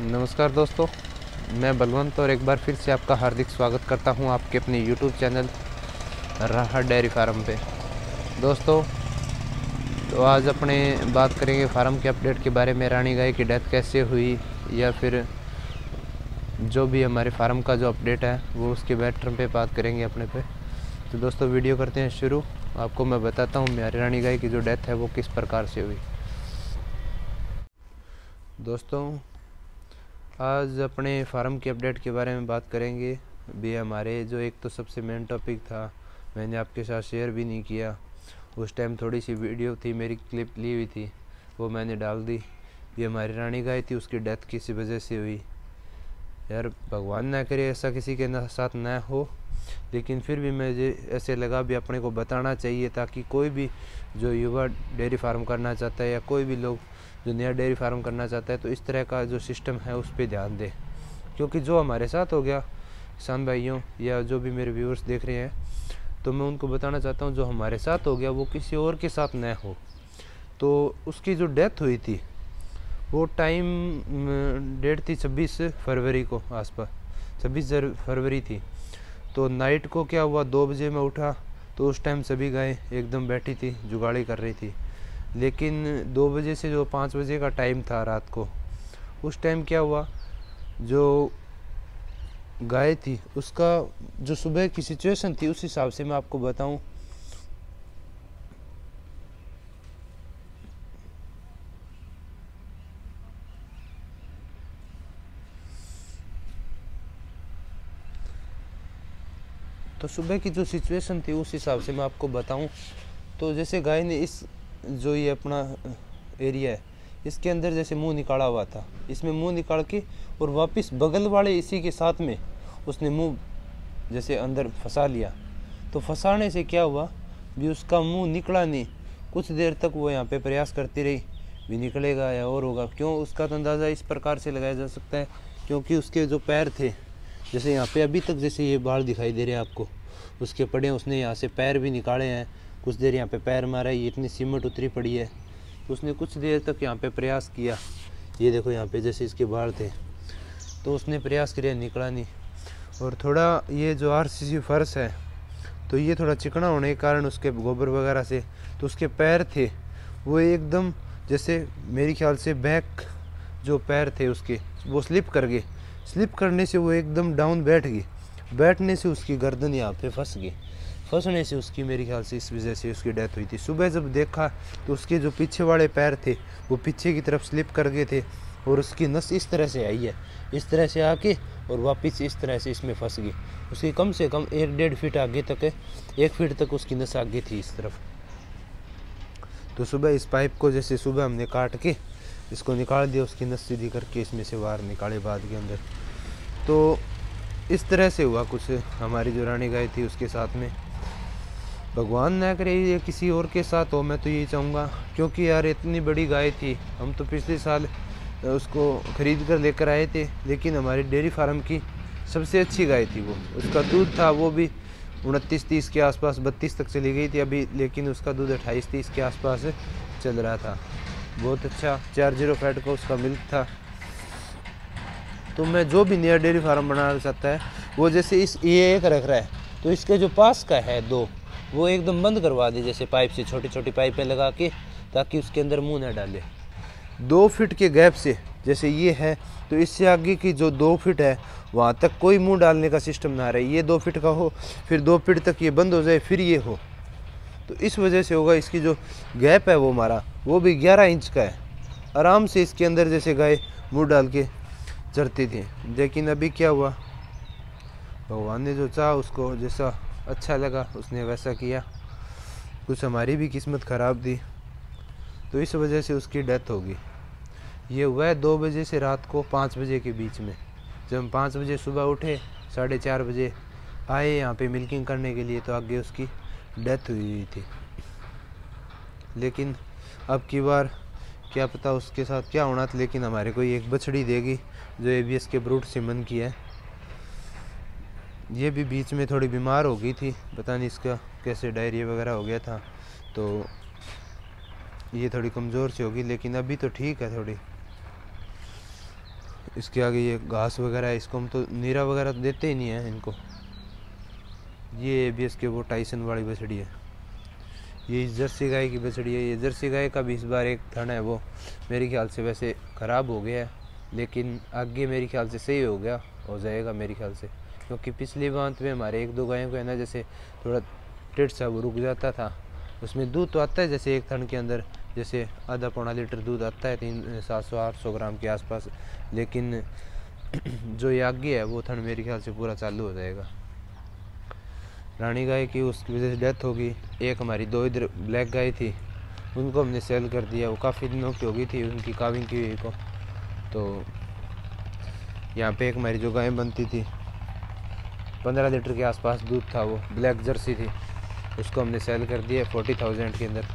नमस्कार दोस्तों, मैं बलवंत और एक बार फिर से आपका हार्दिक स्वागत करता हूं आपके अपने YouTube चैनल राहत डेयरी फार्म पे। दोस्तों, तो आज अपने बात करेंगे फार्म के अपडेट के बारे में। रानी गाय की डेथ कैसे हुई या फिर जो भी हमारे फार्म का जो अपडेट है वो उसके मैटर पे बात करेंगे अपने पे। तो दोस्तों, वीडियो करते हैं शुरू। आपको मैं बताता हूँ मेरी रानी गाय की जो डेथ है वो किस प्रकार से हुई। दोस्तों, आज अपने फार्म के अपडेट के बारे में बात करेंगे। भी हमारे जो एक तो सबसे मेन टॉपिक था, मैंने आपके साथ शेयर भी नहीं किया। उस टाइम थोड़ी सी वीडियो थी, मेरी क्लिप ली हुई थी, वो मैंने डाल दी। ये हमारी रानी गाय थी, उसकी डेथ किसी वजह से हुई। यार भगवान ना करे ऐसा किसी के साथ ना हो, लेकिन फिर भी मुझे ऐसे लगा भी अपने को बताना चाहिए, ताकि कोई भी जो युवा डेयरी फार्म करना चाहता है या कोई भी लोग जो नया डेयरी फार्म करना चाहता है तो इस तरह का जो सिस्टम है उस पर ध्यान दे। क्योंकि जो हमारे साथ हो गया किसान भाइयों या जो भी मेरे व्यूअर्स देख रहे हैं, तो मैं उनको बताना चाहता हूँ जो हमारे साथ हो गया वो किसी और के साथ न हो। तो उसकी जो डेथ हुई थी वो टाइम डेट थी 26 फरवरी को आसपास, 26 फरवरी थी। तो नाइट को क्या हुआ, 2 बजे मैं उठा तो उस टाइम सभी गायें एकदम बैठी थी, जुगाड़ी कर रही थी। लेकिन 2 बजे से जो 5 बजे का टाइम था रात को, उस टाइम क्या हुआ, जो गाय थी उसका जो सुबह की सिचुएशन थी उस हिसाब से मैं आपको बताऊं। तो सुबह की जो सिचुएशन थी उस हिसाब से मैं आपको बताऊं। तो जैसे गाय ने इस जो ये अपना एरिया है इसके अंदर जैसे मुंह निकाला हुआ था, इसमें मुंह निकाल के और वापस बगल वाले इसी के साथ में उसने मुंह जैसे अंदर फंसा लिया। तो फंसाने से क्या हुआ भी उसका मुंह निकला नहीं। कुछ देर तक वो यहाँ पे प्रयास करती रही, भी निकलेगा या और होगा। क्यों, उसका तो अंदाज़ा इस प्रकार से लगाया जा सकता है क्योंकि उसके जो पैर थे, जैसे यहाँ पे अभी तक जैसे ये बाल दिखाई दे रहे हैं आपको, उसके पड़े उसने यहाँ से पैर भी निकाले हैं। कुछ देर यहाँ पे पैर मारा है, ये इतनी सीमेंट उतरी पड़ी है। तो उसने कुछ देर तक यहाँ पे प्रयास किया, ये देखो यहाँ पे जैसे इसके बाल थे, तो उसने प्रयास किया, निकला नहीं। और थोड़ा ये जो आरसीसी फर्श है तो ये थोड़ा चिकना होने के कारण उसके गोबर वगैरह से तो उसके पैर थे वो एकदम जैसे मेरे ख्याल से बैक जो पैर थे उसके वो स्लिप कर गए। स्लिप करने से वो एकदम डाउन बैठ गई। बैठने से उसकी गर्दन यहाँ पे फंस गई। फंसने से उसकी मेरे ख्याल से इस वजह से उसकी डेथ हुई थी। सुबह जब देखा तो उसके जो पीछे वाले पैर थे वो पीछे की तरफ स्लिप कर गए थे और उसकी नस इस तरह से आई है, इस तरह से आके और वापस इस तरह से इसमें फंस गई। उसकी कम से कम 1-1.5 फीट आगे तक है, 1 फीट तक उसकी नस आगे थी इस तरफ। तो सुबह इस पाइप को जैसे सुबह हमने काट के इसको निकाल दिया, उसकी नस सीधी करके इसमें से बाहर निकाले बाद के अंदर। तो इस तरह से हुआ कुछ हमारी जो रानी गाय थी उसके साथ में। भगवान ना करे ये किसी और के साथ हो, मैं तो यही चाहूँगा। क्योंकि यार इतनी बड़ी गाय थी, हम तो पिछले साल उसको खरीद कर लेकर आए थे, लेकिन हमारी डेयरी फार्म की सबसे अच्छी गाय थी वो। उसका दूध था वो भी 29-30 के आसपास, 32 तक चली गई थी अभी, लेकिन उसका दूध 28-30 के आसपास चल रहा था। बहुत अच्छा 40 फैट का उसका मिल्क था। तो मैं जो भी नया डेयरी फार्म बनाना चाहता है वो जैसे इस ये एक रख रहा है तो इसके जो पास का है 2 वो एकदम बंद करवा दे, जैसे पाइप से छोटी छोटी पाइपें लगा के, ताकि उसके अंदर मुंह ना डाले। 2 फीट के गैप से जैसे ये है तो इससे आगे की जो 2 फीट है वहाँ तक कोई मुंह डालने का सिस्टम ना रहे। ये 2 फीट का हो, फिर 2 फीट तक ये बंद हो जाए, फिर ये हो। तो इस वजह से होगा। इसकी जो गैप है वो हमारा वो भी 11 इंच का है। आराम से इसके अंदर जैसे गाय मुँह डाल के चरती थी। लेकिन अभी क्या हुआ, भगवान ने जो चाहा उसको जैसा अच्छा लगा उसने वैसा किया। कुछ हमारी भी किस्मत ख़राब थी, तो इस वजह से उसकी डेथ होगी। ये हुआ है 2 बजे से रात को 5 बजे के बीच में। जब हम 5 बजे सुबह उठे, 4:30 बजे आए यहाँ पे मिल्किंग करने के लिए, तो आगे उसकी डेथ हुई थी। लेकिन अब की बार क्या पता उसके साथ क्या होना था। लेकिन हमारे को एक बछड़ी देगी जो ABS के ब्रूड सिमन की है। ये भी बीच में थोड़ी बीमार हो गई थी, पता नहीं इसका कैसे डायरिया वगैरह हो गया था, तो ये थोड़ी कमज़ोर सी होगी। लेकिन अभी तो ठीक है थोड़ी। इसके आगे ये घास वगैरह है, इसको हम तो नीरा वगैरह तो देते ही नहीं है इनको। ये ABS के वो टाइसन वाली बछड़ी है, ये जर्सी गाय की बछड़ी है। ये जर्सी गाय का भी इस बार एक थन है वो मेरे ख्याल से वैसे ख़राब हो गया है, लेकिन आगे मेरे ख्याल से सही हो जाएगा मेरे ख्याल से, क्योंकि पिछली बात में हमारे 1-2 गायों को है ना जैसे थोड़ा टिट सा वो रुक जाता था। उसमें दूध तो आता है जैसे एक थन के अंदर जैसे आधा पौना लीटर दूध आता है 700-800 ग्राम के आसपास, लेकिन जो ये आगे है वो थन मेरे ख्याल से पूरा चालू हो जाएगा। रानी गाय की उसकी वजह से डेथ होगी। एक हमारी 2 इधर ब्लैक गाय थी, उनको हमने सेल कर दिया, वो काफ़ी दिनों की हो गई थी उनकी काविंग की हुई को। तो यहाँ पे एक हमारी जो गाय बनती थी 15 लीटर के आसपास दूध था, वो ब्लैक जर्सी थी, उसको हमने सेल कर दिया 40,000 के अंदर।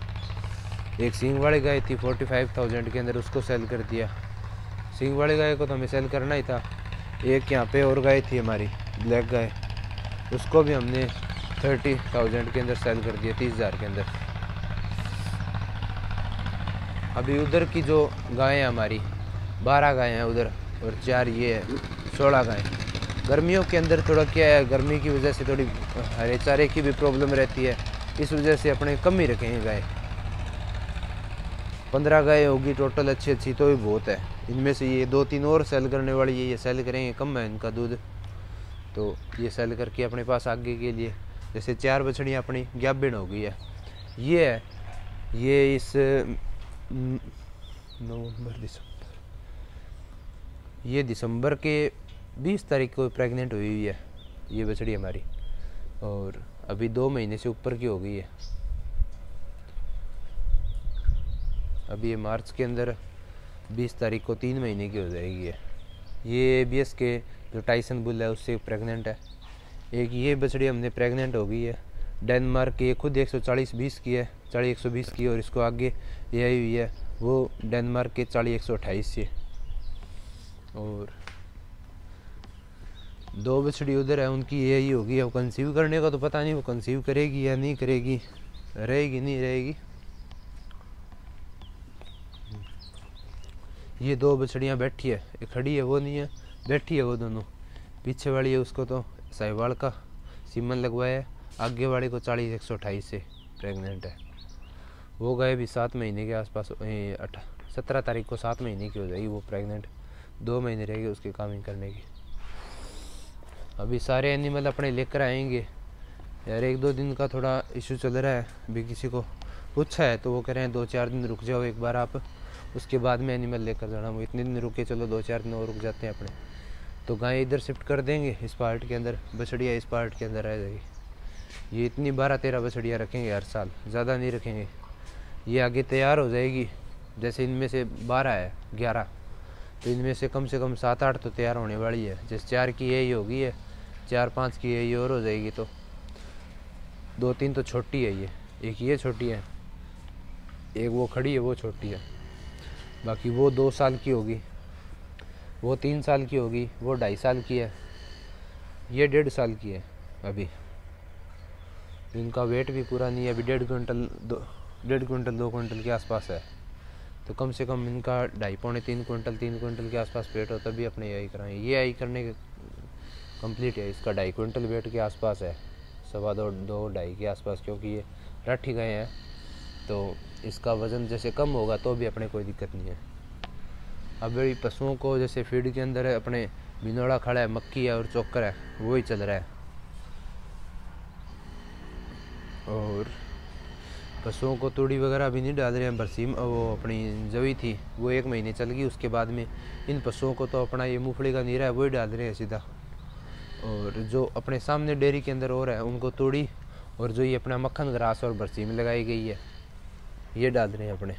एक सींग वाली गाय थी 45,000 के अंदर, उसको सेल कर दिया। सींग वाली गाय को तो हमें सेल करना ही था। एक यहाँ पे और गाय थी हमारी ब्लैक गाय, उसको भी हमने 30,000 के अंदर सेल कर दिया, 30,000 के अंदर। अभी उधर की जो गायें हैं हमारी 12 गायें हैं उधर, और 4 ये है, 16 गायें। गर्मियों के अंदर थोड़ा क्या है, गर्मी की वजह से थोड़ी हरे चारे की भी प्रॉब्लम रहती है, इस वजह से अपने कम ही रखेंगे गाय। 15 गाय होगी टोटल अच्छी तो भी बहुत है। इनमें से ये 2-3 और सेल करने वाली है, ये सेल करेंगे, कम है इनका दूध, तो ये सेल करके अपने पास आगे के लिए जैसे 4 बछड़ियाँ अपनी गाभिन हो गई है। ये है, ये इस दिसंबर के 20 तारीख को प्रेग्नेंट हुई है ये बछड़ी हमारी, और अभी 2 महीने से ऊपर की हो गई है। अभी ये मार्च के अंदर 20 तारीख को 3 महीने की हो जाएगी है। ये ABS के जो टाइसन बुल है उससे प्रेग्नेंट है। एक ये बछड़ी हमने प्रेग्नेंट हो गई है डेनमार्क की, ये खुद 140-20 की है, 40-120 की, और इसको आगे ये आई हुई है वो डेनमार्क के 40-128 से। और 2 बछड़ी उधर है, उनकी यही होगी। अब कंसीव करने का तो पता नहीं वो कंसीव करेगी या नहीं करेगी, रहेगी नहीं रहेगी। ये 2 बछड़ियाँ बैठी है, एक खड़ी है वो नहीं है, बैठी है वो दोनों। पीछे वाली है उसको तो साहिवाल का सीमन लगवाया है, आगे वाले को 40-128 से प्रेग्नेंट है। वो गाय भी 7 महीने के आसपास, 17 तारीख को 7 महीने की हो जाएगी वो प्रेग्नेंट। 2 महीने रहेगी उसकी कामिंग करने की। अभी सारे एनिमल अपने लेकर आएंगे यार, 1-2 दिन का थोड़ा इशू चल रहा है। अभी किसी को पूछा है तो वो कह रहे हैं 2-4 दिन रुक जाओ एक बार आप, उसके बाद में एनिमल लेकर जाना। वो इतने दिन रुके, चलो 2-4 दिन और रुक जाते हैं अपने, तो गाय इधर शिफ्ट कर देंगे इस पार्ट के अंदर, बछड़ियाँ इस पार्ट के अंदर रह जाएगी। ये इतनी 12-13 बछड़ियाँ रखेंगे हर साल, ज़्यादा नहीं रखेंगे। ये आगे तैयार हो जाएगी, जैसे इनमें से 12 है 11, तो इनमें से कम 7-8 तो तैयार होने वाली है। जैसे 4 की यही होगी है, 4-5 की यही और हो जाएगी, तो 2-3 तो छोटी है। ये एक ये छोटी है, एक वो खड़ी है वो छोटी है, बाकी वो 2 साल की होगी, वो 3 साल की होगी, वो 2.5 साल की है, ये 1.5 साल की है। अभी इनका वेट भी पूरा नहीं है, अभी 1.5 क्विंटल 2 क्विंटल के आसपास है, तो कम से कम इनका 2.5-3 क्विंटल 3 क्विंटल के आसपास वेट हो, तभी अपने यही कराएं। ये आई करने के कंप्लीट है, इसका 2.5 क्विंटल वेट के आसपास है, 2.25 के आसपास, क्योंकि ये राठी गए हैं, तो इसका वज़न जैसे कम होगा तो भी अपने कोई दिक्कत नहीं है। अभी पशुओं को जैसे फीड के अंदर है अपने बिनोड़ा खड़ा है, मक्की है और चोकर है, वही चल रहा है। और पशुओं को तूड़ी वगैरह भी नहीं डाल रहे हैं, बरसीम वो अपनी जवी थी वो 1 महीने चल गई, उसके बाद में इन पशुओं को तो अपना ये मूंगफली का नीरा है वही डाल रहे हैं सीधा। और जो अपने सामने डेयरी के अंदर और है उनको तूड़ी, और जो ये अपना मक्खन ग्रास और बरसीम लगाई गई है ये डाल रहे हैं अपने।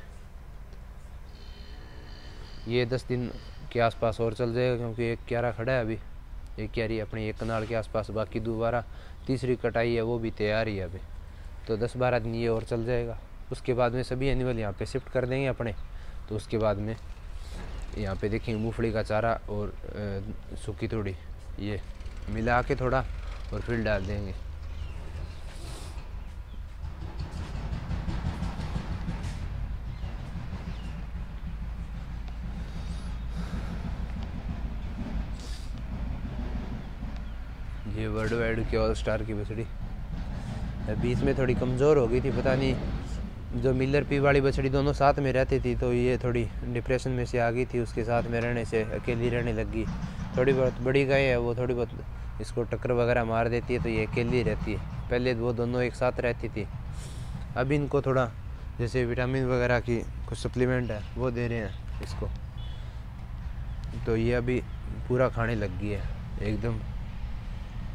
ये 10 दिन के आसपास और चल जाएगा, क्योंकि एक क्यारा खड़ा है अभी, एक क्यारी अपनी 1 कनाल के आसपास, बाकी दोबारा तीसरी कटाई है वो भी तैयार ही है अभी, तो 10-12 दिन ये और चल जाएगा। उसके बाद में सभी एनिमल यहाँ पे शिफ्ट कर देंगे अपने, तो उसके बाद में यहाँ पे देखेंगे मूंगफली का चारा और सूखी तूड़ी ये मिला के थोड़ा और फिर डाल देंगे। ये वर्ल्ड वाइड की ऑल स्टार की बछड़ी बीच में थोड़ी कमज़ोर हो गई थी, पता नहीं जो मिलर पी वाली बछड़ी दोनों साथ में रहती थी तो ये थोड़ी डिप्रेशन में से आ गई थी, उसके साथ में रहने से अकेली रहने लगी। थोड़ी बहुत बड़ी गाय है वो थोड़ी बहुत इसको टक्कर वगैरह मार देती है तो ये अकेली रहती है। पहले वो दोनों एक साथ रहती थी, अब इनको थोड़ा जैसे विटामिन वगैरह की कुछ सप्लीमेंट है वो दे रहे हैं इसको, तो ये अभी पूरा खाने लग गई है एकदम,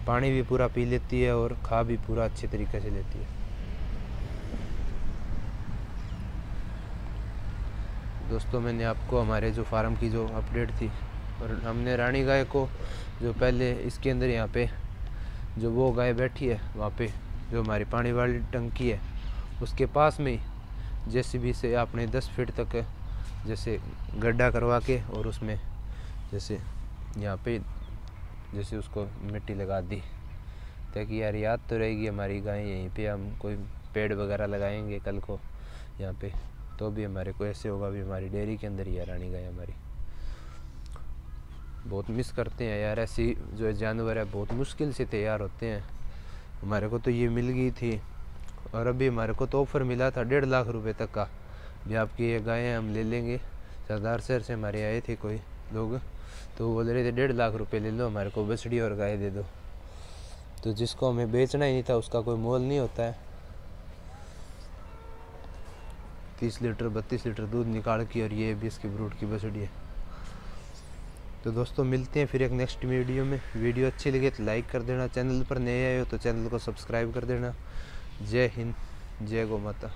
पानी भी पूरा पी लेती है और खा भी पूरा अच्छे तरीके से लेती है। दोस्तों मैंने आपको हमारे जो फार्म की जो अपडेट थी, और हमने रानी गाय को जो पहले इसके अंदर यहाँ पे जो वो गाय बैठी है वहाँ पे जो हमारी पानी वाली टंकी है उसके पास में जेसीबी से आपने 10 फीट तक जैसे गड्ढा करवा के और उसमें जैसे यहाँ पे जैसे उसको मिट्टी लगा दी, ताकि यार याद तो रहेगी हमारी गाय यहीं पे, हम कोई पेड़ वगैरह लगाएंगे कल को यहाँ पे तो भी हमारे को ऐसे होगा भी हमारी डेयरी के अंदर ही है रानी गाय हमारी। बहुत मिस करते हैं यार, ऐसी जो जानवर है बहुत मुश्किल से तैयार होते हैं। हमारे को तो ये मिल गई थी और अभी हमारे को तो ऑफ़र मिला था 1.5 लाख रुपए तक का, भी आपकी ये गायें हम ले लेंगे। सरदार शहर से हमारे आए थे कोई लोग तो वो बोल रहे थे 1.5 लाख रुपए ले लो, हमारे को बछड़ी और गाय दे दो। तो जिसको हमें बेचना ही नहीं था उसका कोई मोल नहीं होता है। 30 लीटर 32 लीटर दूध निकाल के, और ये 20 की ब्रूड की बछड़ी है। तो दोस्तों मिलते हैं फिर एक नेक्स्ट वीडियो में। वीडियो अच्छी लगे तो लाइक कर देना, चैनल पर नए आए हो तो चैनल को सब्सक्राइब कर देना। जय हिंद, जय गौ माता।